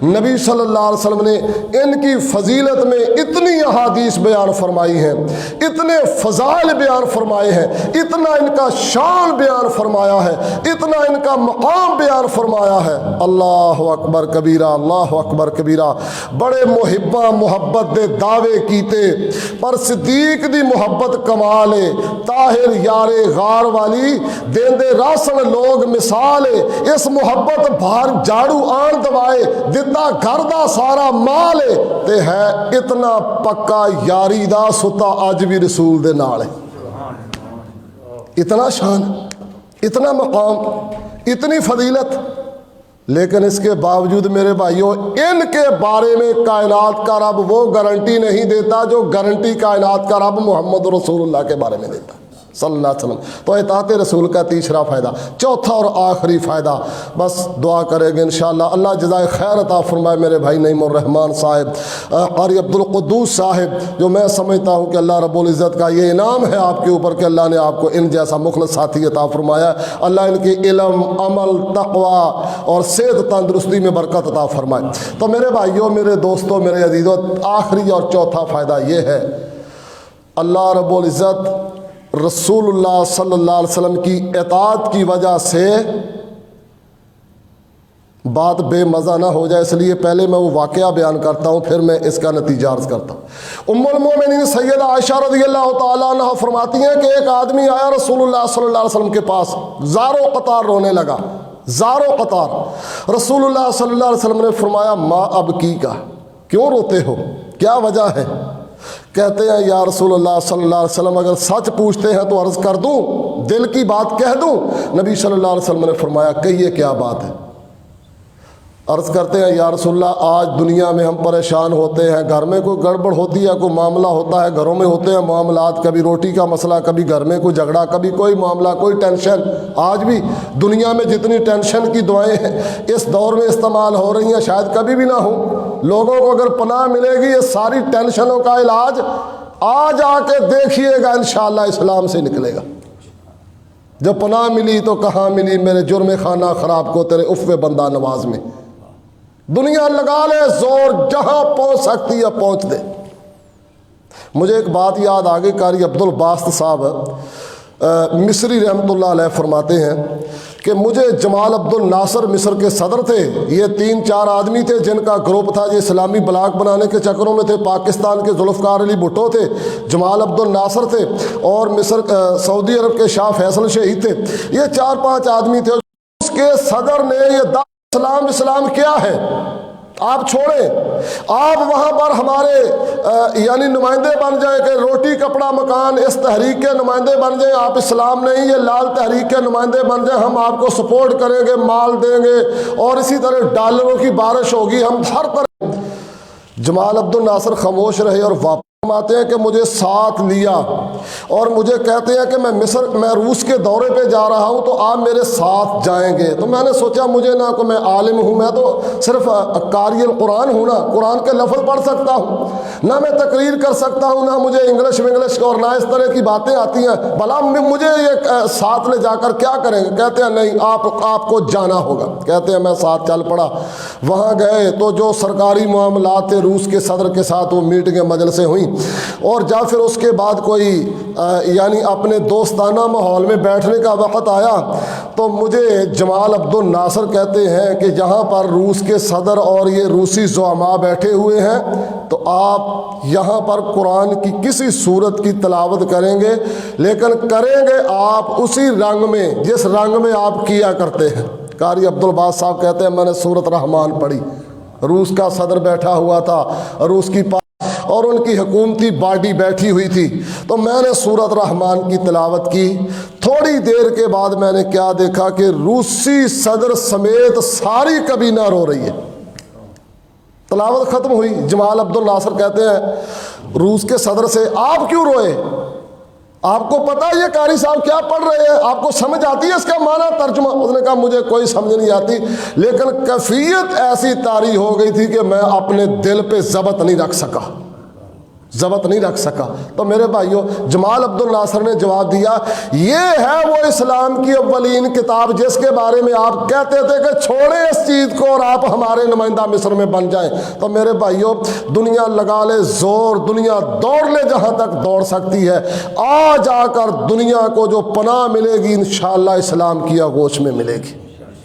نبی صلی اللہ علیہ وسلم نے ان کی فضیلت میں اتنی احادیث بیان فرمائی ہیں, اتنے فضائل بیان فرمائے ہیں, اتنا ان کا شان بیان فرمایا ہے, اتنا ان کا مقام بیان فرمایا ہے. اللہ اکبر کبیرہ, اللہ اکبر کبیرہ. بڑے محبت دے دعوے کیتے پر صدیق دی محبت کمالے, طاہر یار غار والی دیندے راسن لوگ مثالے. اس محبت بھار جاڑو آن دوائے دتا گھر دا سارا مال تے ہے اتنا پکا یاری دا ستا اج بھی رسول دے نال ہے. اتنا شان, اتنا مقام, اتنی فضیلت, لیکن اس کے باوجود میرے بھائیوں ان کے بارے میں کائنات کا رب وہ گارنٹی نہیں دیتا جو گارنٹی کائنات کا رب محمد رسول اللہ کے بارے میں دیتا صلی اللہ علیہ وسلم. تو اطاعت رسول کا تیسرا فائدہ. چوتھا اور آخری فائدہ, بس دعا کریں گے انشاءاللہ اللہ جزائے خیر عطا فرمائے میرے بھائی نعیم الرحمن صاحب, قاری عبد القدوس صاحب, جو میں سمجھتا ہوں کہ اللہ رب العزت کا یہ انعام ہے آپ کے اوپر کہ اللہ نے آپ کو ان جیسا مخلص ساتھی عطا فرمایا ہے. اللہ ان کے علم, عمل, تقوی اور صحت تندرستی میں برکت عطا فرمائے. تو میرے بھائیوں, میرے دوستوں, میرے عزیزوں, آخری اور چوتھا فائدہ یہ ہے, اللہ رب العزت رسول اللہ صلی اللہ علیہ وسلم کی اطاعت کی وجہ سے, بات بے مزہ نہ ہو جائے اس لیے پہلے میں وہ واقعہ بیان کرتا ہوں, پھر میں اس کا نتیجہ عرض کرتا ہوں. ام المومنین سیدہ عائشہ رضی اللہ تعالیٰ عنہ فرماتی ہیں کہ ایک آدمی آیا رسول اللہ صلی اللہ علیہ وسلم کے پاس, زاروں قطار رونے لگا, زاروں قطار. رسول اللہ صلی اللہ علیہ وسلم نے فرمایا ما ابکی کا, کیوں روتے ہو, کیا وجہ ہے؟ کہتے ہیں یا رسول اللہ صلی اللہ علیہ وسلم اگر سچ پوچھتے ہیں تو عرض کر دوں, دل کی بات کہہ دوں؟ نبی صلی اللہ علیہ وسلم نے فرمایا کہیے کیا بات ہے. عرض کرتے ہیں یا رسول اللہ آج دنیا میں ہم پریشان ہوتے ہیں, گھر میں کوئی گڑبڑ ہوتی ہے, کوئی معاملہ ہوتا ہے, گھروں میں ہوتے ہیں معاملات, کبھی روٹی کا مسئلہ, کبھی گھر میں کوئی جھگڑا, کبھی کوئی معاملہ, کوئی ٹینشن. آج بھی دنیا میں جتنی ٹینشن کی دعائیں ہیں اس دور میں استعمال ہو رہی ہیں شاید کبھی بھی نہ ہوں. لوگوں کو اگر پناہ ملے گی یہ ساری ٹینشنوں کا علاج آج آ کے دیکھیے گا انشاءاللہ اسلام سے نکلے گا. جب پناہ ملی تو کہاں ملی میرے جرم خانہ خراب کو تیرے عفو بندہ نواز میں. دنیا لگا لے زور, جہاں پہنچ سکتی ہے پہنچ دے. مجھے ایک بات یاد آ گئی, قاری عبد الباسط صاحب مصری رحمۃ اللہ علیہ فرماتے ہیں کہ مجھے جمال عبد الناصر مصر کے صدر تھے, یہ 3-4 آدمی تھے جن کا گروپ تھا, یہ اسلامی بلاک بنانے کے چکروں میں تھے. پاکستان کے ذوالفقار علی بھٹو تھے, جمال عبد الناصر تھے, اور مصر سعودی عرب کے شاہ فیصل شہید تھے. یہ 4-5 آدمی تھے. اس کے صدر نے یہ اسلام کیا ہے آپ چھوڑیں, آپ وہاں پر ہمارے یعنی نمائندے بن جائیں کہ روٹی کپڑا مکان اس تحریک کے نمائندے بن جائیں. آپ اسلام نہیں, یہ لال تحریک کے نمائندے بن جائیں, ہم آپ کو سپورٹ کریں گے, مال دیں گے, اور اسی طرح ڈالروں کی بارش ہوگی, ہم ہر طرح. جمال عبد الناصر خاموش رہے اور واپس فرماتے ہیں کہ مجھے ساتھ لیا اور مجھے کہتے ہیں کہ میں روس کے دورے پہ جا رہا ہوں تو آپ میرے ساتھ جائیں گے. تو میں نے سوچا مجھے نہ کہ میں عالم ہوں, میں تو صرف قاری القرآن ہوں نا, قرآن کے لفظ پڑھ سکتا ہوں, نہ میں تقریر کر سکتا ہوں, نہ مجھے انگلش اور نہ اس طرح کی باتیں آتی ہیں, بھلا مجھے یہ ساتھ لے جا کر کیا کریں گے؟ کہتے ہیں نہیں آپ کو جانا ہوگا. کہتے ہیں میں ساتھ چل پڑا. وہاں گئے تو جو سرکاری معاملات تھے روس کے صدر کے ساتھ وہ میٹنگیں مجلسیں ہوئیں. اور جب پھر اس کے بعد کوئی یعنی اپنے دوستانہ ماحول میں بیٹھنے کا وقت آیا تو مجھے جمال عبد الناصر کہتے ہیں کہ جہاں پر روس کے صدر اور یہ روسی زعماء بیٹھے ہوئے ہیں تو آپ یہاں پر قرآن کی کسی سورت کی تلاوت کریں گے، لیکن کریں گے آپ اسی رنگ میں جس رنگ میں آپ کیا کرتے ہیں۔ قاری عبد الباسط صاحب کہتے ہیں میں نے سورت رحمان پڑھی، روس کا صدر بیٹھا ہوا تھا، روس کی اور ان کی حکومتی باڈی بیٹھی ہوئی تھی، تو میں نے سورت رحمان کی تلاوت کی۔ تھوڑی دیر کے بعد میں نے کیا دیکھا کہ روسی صدر سمیت ساری کابینہ رو رہی ہے۔ تلاوت ختم ہوئی، جمال عبد الناصر کہتے ہیں روس کے صدر سے آپ کیوں روئے؟ آپ کو پتا یہ قاری صاحب کیا پڑھ رہے ہیں؟ آپ کو سمجھ آتی ہے اس کا معنی ترجمہ؟ اس نے کہا مجھے کوئی سمجھ نہیں آتی، لیکن کیفیت ایسی طاری ہو گئی تھی کہ میں اپنے دل پہ ضبط نہیں رکھ سکا۔ تو میرے بھائیوں، جمال عبد الناصر نے جواب دیا یہ ہے وہ اسلام کی اولین کتاب جس کے بارے میں آپ کہتے تھے کہ چھوڑیں اس چیز کو اور آپ ہمارے نمائندہ مصر میں بن جائیں۔ تو میرے بھائیوں، دنیا لگا لے زور، دنیا دوڑ لے جہاں تک دوڑ سکتی ہے، آ جا کر دنیا کو جو پناہ ملے گی انشاءاللہ اسلام کی آغوش میں ملے گی۔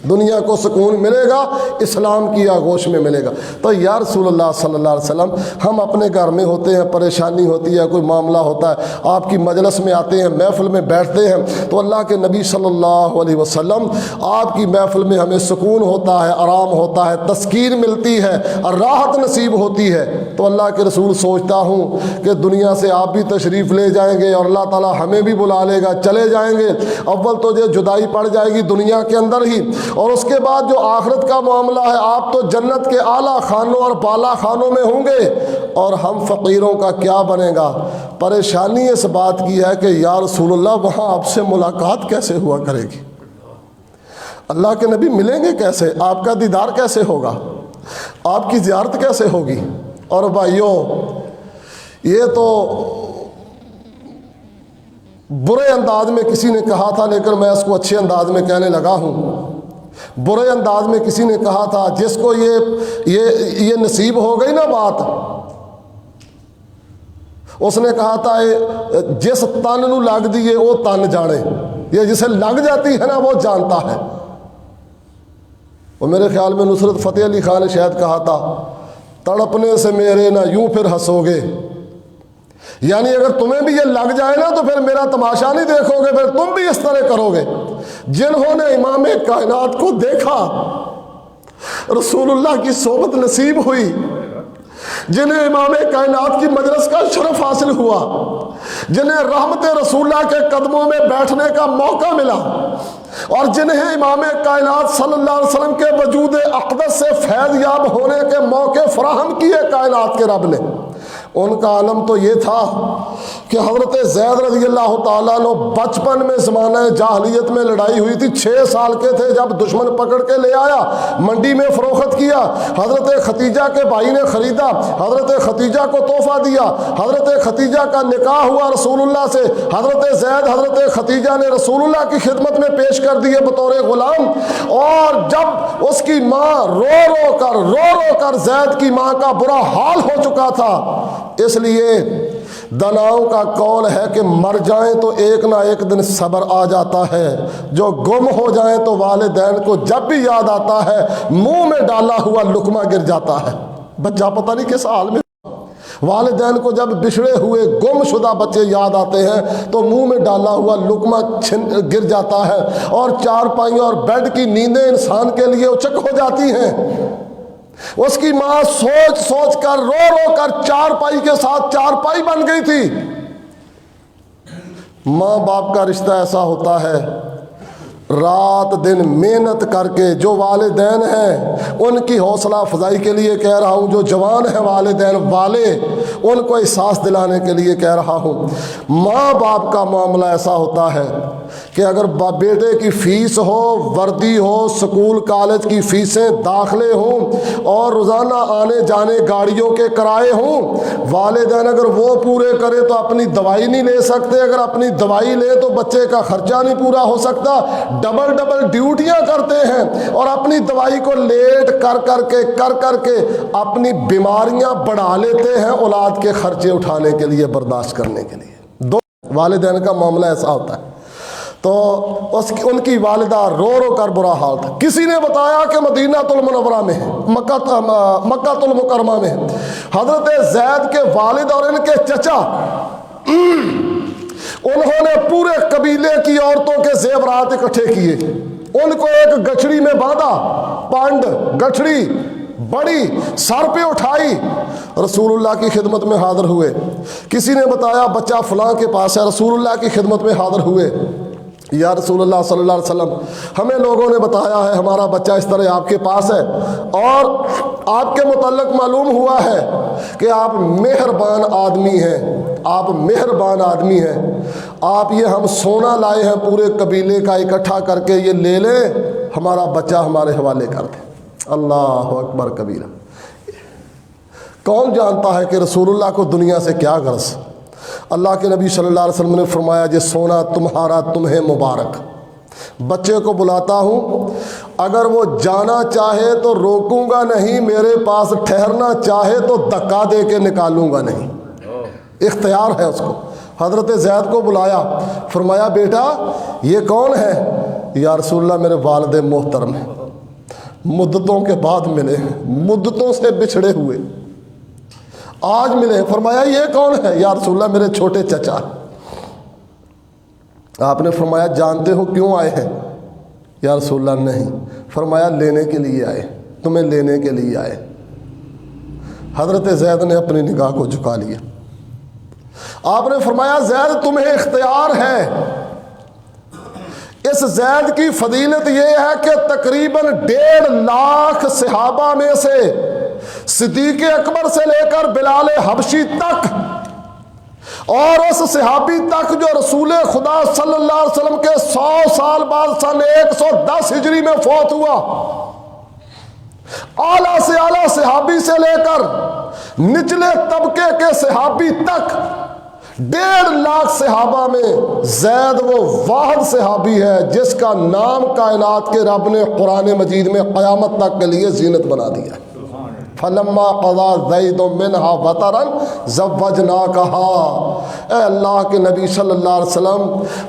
دنیا کو سکون ملے گا، اسلام کی آغوش میں ملے گا۔ تو یا رسول اللہ صلی اللہ علیہ وسلم، ہم اپنے گھر میں ہوتے ہیں، پریشانی ہوتی ہے، کوئی معاملہ ہوتا ہے، آپ کی مجلس میں آتے ہیں، محفل میں بیٹھتے ہیں، تو اللہ کے نبی صلی اللہ علیہ وسلم آپ کی محفل میں ہمیں سکون ہوتا ہے، آرام ہوتا ہے، تسکین ملتی ہے اور راحت نصیب ہوتی ہے۔ تو اللہ کے رسول سوچتا ہوں کہ دنیا سے آپ بھی تشریف لے جائیں گے اور اللہ تعالیٰ ہمیں بھی بلا لے گا، چلے جائیں گے۔ اول تو یہ جدائی پڑ جائے گی دنیا کے اندر ہی، اور اس کے بعد جو آخرت کا معاملہ ہے، آپ تو جنت کے اعلیٰ خانوں اور بالا خانوں میں ہوں گے، اور ہم فقیروں کا کیا بنے گا؟ پریشانی اس بات کی ہے کہ یا رسول اللہ وہاں آپ سے ملاقات کیسے ہوا کرے گی؟ اللہ کے نبی ملیں گے کیسے؟ آپ کا دیدار کیسے ہوگا؟ آپ کی زیارت کیسے ہوگی؟ اور بھائیوں، یہ تو برے انداز میں کسی نے کہا تھا، لیکن میں اس کو اچھے انداز میں کہنے لگا ہوں۔ برے انداز میں کسی نے کہا تھا، جس کو یہ نصیب ہو گئی نا بات، اس نے کہا تھا جس تن نو لگ دیے وہ تن جانے، یہ جسے لگ جاتی ہے نا وہ جانتا ہے۔ وہ میرے خیال میں نصرت فتح علی خان نے شاید کہا تھا، تڑپنے سے میرے نہ یوں پھر ہنسو گے، یعنی اگر تمہیں بھی یہ لگ جائے نا تو پھر میرا تماشا نہیں دیکھو گے، پھر تم بھی اس طرح کرو گے۔ جنہوں نے امام کائنات کو دیکھا، رسول اللہ کی صحبت نصیب ہوئی، جنہیں امام کائنات کی مجلس کا شرف حاصل ہوا، جنہیں رحمت رسول اللہ کے قدموں میں بیٹھنے کا موقع ملا، اور جنہیں امام کائنات صلی اللہ علیہ وسلم کے وجود اقدس سے فیض یاب ہونے کے موقع فراہم کیے کائنات کے رب نے، ان کا عالم تو یہ تھا کہ حضرت زید رضی اللہ تعالیٰ عنہ بچپن میں زمانہ جاہلیت میں لڑائی ہوئی تھی، 6 سال کے تھے جب دشمن پکڑ کے لے آیا، منڈی میں فروخت کیا، حضرت ختیجہ کے بھائی نے خریدا، حضرت ختیجہ کو تحفہ دیا، حضرت ختیجہ کا نکاح ہوا رسول اللہ سے، حضرت زید حضرت ختیجہ نے رسول اللہ کی خدمت میں پیش کر دیے بطور غلام، اور جب اس کی ماں رو رو کر زید کی ماں کا برا حال ہو چکا تھا، اس لیے دناؤں کا قول ہے کہ مر جائیں تو ایک نہ ایک دن صبر آ جاتا ہے، جو گم ہو جائیں تو والدین کو جب بھی یاد آتا ہے منہ میں ڈالا ہوا لقمہ گر جاتا ہے۔ بچہ پتہ نہیں کس حال میں، والدین کو جب بچھڑے ہوئے گم شدہ بچے یاد آتے ہیں تو منہ میں ڈالا ہوا لقمہ گر جاتا ہے، اور چارپائیوں اور بیڈ کی نیندیں انسان کے لیے اچک ہو جاتی ہیں۔ اس کی ماں سوچ کر رو کر چارپائی کے ساتھ چارپائی بن گئی تھی۔ ماں باپ کا رشتہ ایسا ہوتا ہے، رات دن محنت کر کے، جو والدین ہیں ان کی حوصلہ افزائی کے لیے کہہ رہا ہوں، جو جوان ہیں والدین والے ان کو احساس دلانے کے لیے کہہ رہا ہوں، ماں باپ کا معاملہ ایسا ہوتا ہے کہ اگر بیٹے کی فیس ہو، وردی ہو، سکول کالج کی فیسیں، داخلے ہوں، اور روزانہ آنے جانے گاڑیوں کے کرائے ہوں، والدین اگر وہ پورے کرے تو اپنی دوائی نہیں لے سکتے، اگر اپنی دوائی لے تو بچے کا خرچہ نہیں پورا ہو سکتا، ڈبل ڈیوٹیاں کرتے ہیں، اور اپنی دوائی کو لیٹ کر کے اپنی بیماریاں بڑھا لیتے ہیں اولاد اولاد کے خرچے اٹھانے کے لیے، برداشت کرنے کے لیے۔ دو والدین کا معاملہ ایسا ہوتا ہے۔ تو ان کی والدہ رو رو کر برا حال تھا۔ کسی نے بتایا کہ مدینہ المنورہ میں ہے، مکہ المکرمہ میں ہے۔ حضرت زید کے والد اور ان کے چچا انہوں نے پورے قبیلے کی عورتوں کے زیورات اکٹھے کیے، ان کو ایک گٹھڑی میں باندھا، پانڈ گٹھڑی بڑی سر پہ اٹھائی، رسول اللہ کی خدمت میں حاضر ہوئے۔ کسی نے بتایا بچہ فلاں کے پاس ہے، رسول اللہ کی خدمت میں حاضر ہوئے۔ یا رسول اللہ صلی اللہ علیہ وسلم، ہمیں لوگوں نے بتایا ہے ہمارا بچہ اس طرح آپ کے پاس ہے، اور آپ کے متعلق معلوم ہوا ہے کہ آپ مہربان آدمی ہیں، آپ مہربان آدمی ہیں، آپ یہ ہم سونا لائے ہیں پورے قبیلے کا اکٹھا کر کے، یہ لے لیں، ہمارا بچہ ہمارے حوالے کر دیں۔ اللہ اکبر کبیرہ۔ کون جانتا ہے کہ رسول اللہ کو دنیا سے کیا غرض؟ اللہ کے نبی صلی اللہ علیہ وسلم نے فرمایا یہ سونا تمہارا تمہیں مبارک۔ بچے کو بلاتا ہوں، اگر وہ جانا چاہے تو روکوں گا نہیں، میرے پاس ٹھہرنا چاہے تو دھکا دے کے نکالوں گا نہیں، اختیار ہے اس کو۔ حضرت زید کو بلایا، فرمایا بیٹا یہ کون ہے؟ یا رسول اللہ میرے والد محترم ہیں، مدتوں کے بعد ملے، مدتوں سے بچھڑے ہوئے، آج ملے۔ فرمایا یہ کون ہے؟ یا رسول اللہ میرے چھوٹے چچا۔ آپ نے فرمایا جانتے ہو کیوں آئے ہیں؟ یا رسول اللہ نہیں۔ فرمایا لینے کے لیے آئے، تمہیں لینے کے لیے آئے۔ حضرت زید نے اپنی نگاہ کو جھکا لیا۔ آپ نے فرمایا زید تمہیں اختیار ہے۔ اس زید کی فضیلت یہ ہے کہ تقریباً 1.5 لاکھ صحابہ میں سے صدیق اکبر سے لے کر بلال حبشی تک، اور اس صحابی تک جو رسول خدا صلی اللہ علیہ وسلم کے 100 سال بعد سن 110 ہجری میں فوت ہوا، اعلیٰ سے اعلیٰ صحابی سے لے کر نچلے طبقے کے صحابی تک 1.5 لاکھ صحابہ میں زید وہ واحد صحابی ہے جس کا نام کائنات کے رب نے قرآن مجید میں قیامت تک کے لیے زینت بنا دیا ہے۔ فلما قضا زید منہا وطرن زوجناکہا۔ اے اللہ کے نبی صلی اللہ علیہ وسلم،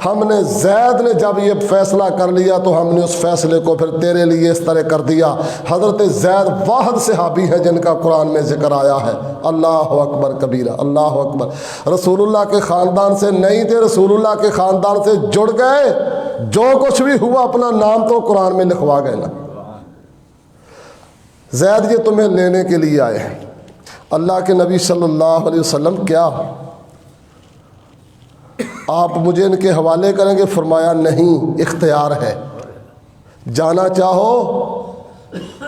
ہم نے زید نے جب یہ فیصلہ کر لیا تو ہم نے اس فیصلے کو پھر تیرے لیے اس طرح کر دیا۔ حضرت زید واحد صحابی ہے جن کا قرآن میں ذکر آیا ہے۔ اللہ اکبر کبیرہ، اللہ اکبر۔ رسول اللہ کے خاندان سے نہیں تھے، رسول اللہ کے خاندان سے جڑ گئے، جو کچھ بھی ہوا اپنا نام تو قرآن میں لکھوا گئے نا۔ زید یہ تمہیں لینے کے لیے آئے ہیں۔ اللہ کے نبی صلی اللہ علیہ وسلم کیا آپ مجھے ان کے حوالے کریں گے؟ فرمایا نہیں، اختیار ہے، جانا چاہو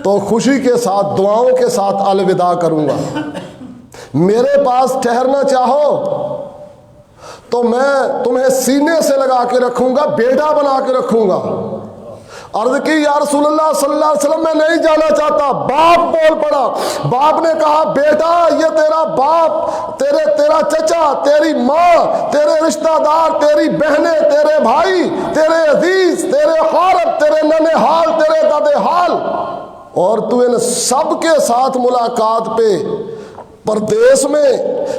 تو خوشی کے ساتھ دعاؤں کے ساتھ الوداع کروں گا، میرے پاس ٹھہرنا چاہو تو میں تمہیں سینے سے لگا کے رکھوں گا، بیٹا بنا کے رکھوں گا۔ عرض کی یا رسول اللہ صلی اللہ علیہ وسلم میں نہیں جانا چاہتا۔ باپ بول پڑا، باپ نے کہا بیٹا یہ تیرا باپ، تیرا چچا، تیری ماں، تیرے رشتہ دار، تیری بہنیں، تیرے بھائی، تیرے عزیز، تیرے خالد، تیرے ننھے حال، تیرے دادے حال، اور تو ان سب کے ساتھ ملاقات پہ پردیس میں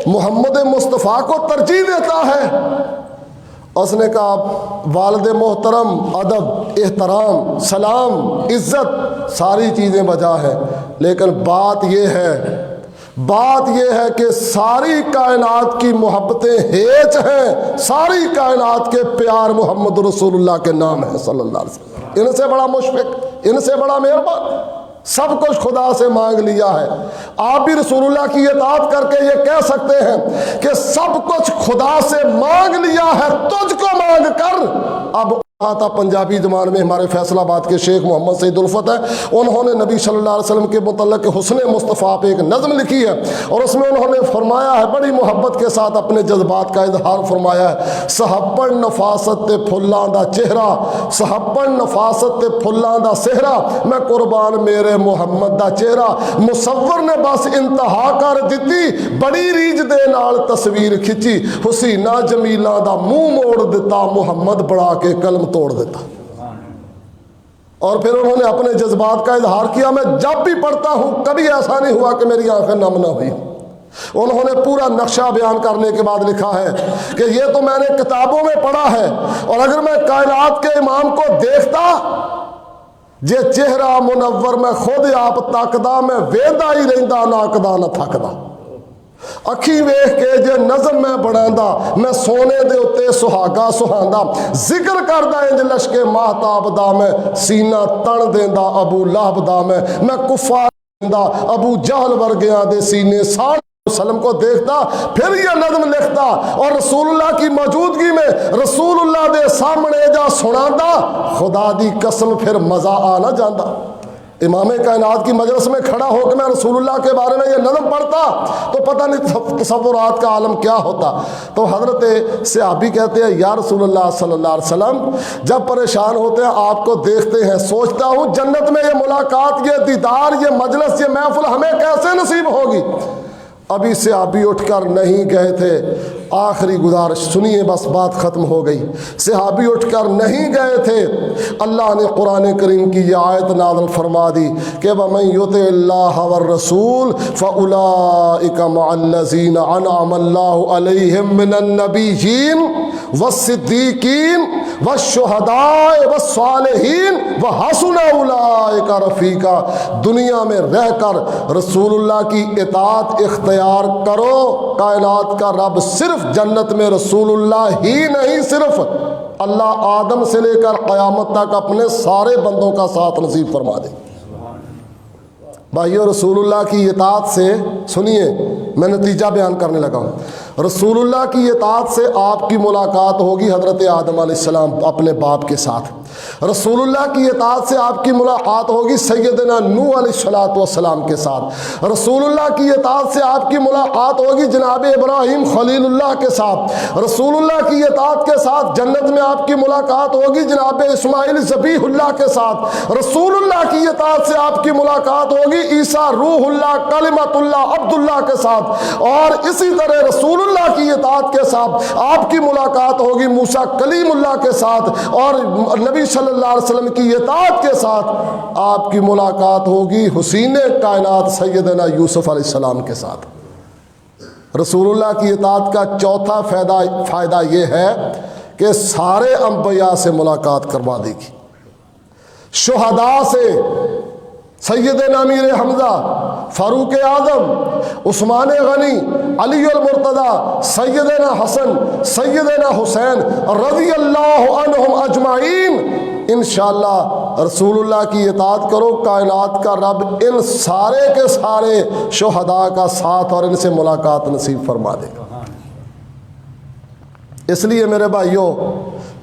محمد مصطفیٰ کو ترجیح دیتا ہے۔ اس نے کہا والد محترم، ادب، احترام، سلام، عزت ساری چیزیں بجا ہیں، لیکن بات یہ ہے کہ ساری کائنات کی محبتیں ہیچ ہیں، ساری کائنات کے پیار محمد رسول اللہ کے نام ہے صلی اللہ علیہ وسلم۔ ان سے بڑا مشفق، ان سے بڑا مہربان، سب کچھ خدا سے مانگ لیا ہے۔ آپ بھی رسول اللہ کی اطاعت کر کے یہ کہہ سکتے ہیں کہ سب کچھ خدا سے مانگ لیا ہے، تجھ کو مانگ کر اب آتا۔ پنجابی زبان میں ہمارے فیصل آباد کے شیخ محمد سعید الفت ہے، انہوں نے نبی صلی اللہ علیہ وسلم کے متعلق حسن مصطفیٰ پہ ایک نظم لکھی ہے، اور اس میں انہوں نے فرمایا ہے، بڑی محبت کے ساتھ اپنے جذبات کا اظہار فرمایا ہے۔ صحبن نفاست تے پھلاں دا چہرہ، صحبن نفاست تے پھلاں دا سہرا، میں قربان میرے محمد دا چہرہ۔ مصور نے بس انتہا کر دیتی، بڑی ریج دے نال تصویر کھچی، حسینہ جمیلہ دا منہ موڑ دیتا، محمد بڑھا کے قلم توڑ دیتا۔ اور پھر انہوں نے اپنے جذبات کا اظہار کیا، میں جب بھی پڑھتا ہوں کبھی ایسا نہیں ہوا کہ میری آنکھیں نم نہ ہوئی، انہوں نے پورا نقشہ بیان کرنے کے بعد لکھا ہے کہ یہ تو میں نے کتابوں میں پڑھا ہے، اور اگر میں کائنات کے امام کو دیکھتا، یہ چہرہ منور میں خود آپ تکدا، میں ویندا ہی رہندا ناکدا نہ تھکدا، اکھی ویکھ کے جے نظم میں بڑھاندا، میں سونے دے اتے سہاگا سہاندا، ذکر کردا انج لشکے ماہتاب دا، میں سینہ تن دیندا ابو لہب دا، میں کفار دیندا ابو جہل ورگیاں دے سینے ساڑ وسلم کو دیکھتا، پھر یہ نظم لکھتا، اور رسول اللہ کی موجودگی میں رسول اللہ دے سامنے جا سناندا، خدا دی قسم پھر مزہ آ نہ جاندا۔ امام کائنات کی مجلس میں کھڑا ہو کے میں رسول اللہ کے بارے میں یہ نظم پڑھتا تو پتہ نہیں تصورات کا عالم کیا ہوتا۔ تو حضرت صحابی کہتے ہیں یا رسول اللہ صلی اللہ علیہ وسلم، جب پریشان ہوتے ہیں آپ کو دیکھتے ہیں، سوچتا ہوں جنت میں یہ ملاقات، یہ دیدار، یہ مجلس، یہ محفل ہمیں کیسے نصیب ہوگی۔ ابھی صحابی اٹھ کر نہیں گئے تھے، آخری گزارش سنیے، بس بات ختم ہو گئی۔ صحابی اٹھ کر نہیں گئے تھے، اللہ نے قرآن کریم کی یہ آیت نازل فرما دی کہ وَمَن يُطِعِ اللَّهَ وَالرَّسُولَ فَأُولَٰئِكَ مَعَ الَّذِينَ أَنْعَمَ اللَّهُ عَلَيْهِم مِّنَ النَّبِيِّينَ وَالصِّدِّيقِينَ وَالشُّهَدَاءِ وَالصَّالِحِينَ وَحَسُنَ أُولَٰئِكَ رَفِیقًا۔ دنیا میں رہ کر رسول اللہ کی اطاعت اختیار کرو، کائنات کا رب صرف جنت میں رسول اللہ ہی نہیں، صرف اللہ آدم سے لے کر قیامت تک اپنے سارے بندوں کا ساتھ نصیب فرما دے۔ بھائیو، رسول اللہ کی اطاعت سے، سنیے میں نتیجہ بیان کرنے لگا ہوں، رسول اللہ کی اطاعت سے آپ کی ملاقات ہوگی حضرت آدم علیہ السلام اپنے باپ کے ساتھ، رسول اللہ کی اطاعت سے آپ کی ملاقات ہوگی سیدنا نوح علیہ السلام کے ساتھ، رسول اللہ کی اطاعت سے آپ کی ملاقات ہوگی جناب ابراہیم خلیل اللہ کے ساتھ، رسول اللہ کی اطاعت کے ساتھ جنت میں آپ کی ملاقات ہوگی جناب اسماعیل ذبیح اللہ کے ساتھ، رسول اللہ کی اطاعت سے آپ کی ملاقات ہوگی عیسیٰ روح اللہ کلمت اللہ عبداللہ کے ساتھ، اور اسی طرح رسول اللہ کی اطاعت کے ساتھ آپ کی ملاقات ہوگی موسیٰ کلیم اللہ کے ساتھ، اور نبی صلی اللہ علیہ وسلم کی اطاعت کے ساتھ آپ کی ملاقات ہوگی حسین کائنات سیدنا یوسف علیہ السلام کے ساتھ۔ رسول اللہ کی اطاعت کا چوتھا فائدہ یہ ہے کہ سارے انبیاء سے ملاقات کروا دے گی، شہداء سے، سیدنا امیر حمزہ، فاروق اعظم، عثمان غنی، علی المرتضی، سیدنا حسن، سیدنا حسین رضی اللہ عنہم اجمعین۔ انشاءاللہ رسول اللہ کی اطاعت کرو، کائنات کا رب ان سارے کے سارے شہداء کا ساتھ اور ان سے ملاقات نصیب فرما دے گا۔ اس لیے میرے بھائیوں،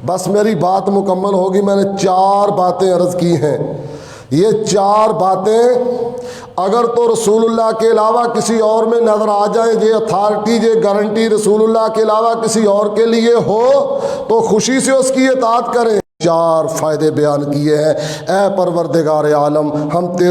بس میری بات مکمل ہوگی، میں نے 4 باتیں عرض کی ہیں، یہ 4 باتیں اگر تو رسول اللہ کے علاوہ کسی اور میں نظر آ جائیں، یہ اتھارٹی، یہ گارنٹی رسول اللہ کے علاوہ کسی اور کے لیے ہو تو خوشی سے اس کی اطاعت کریں۔ 4 فائدے بیان کیے ہیں۔ اے پروردگار عالم، ہم تیرے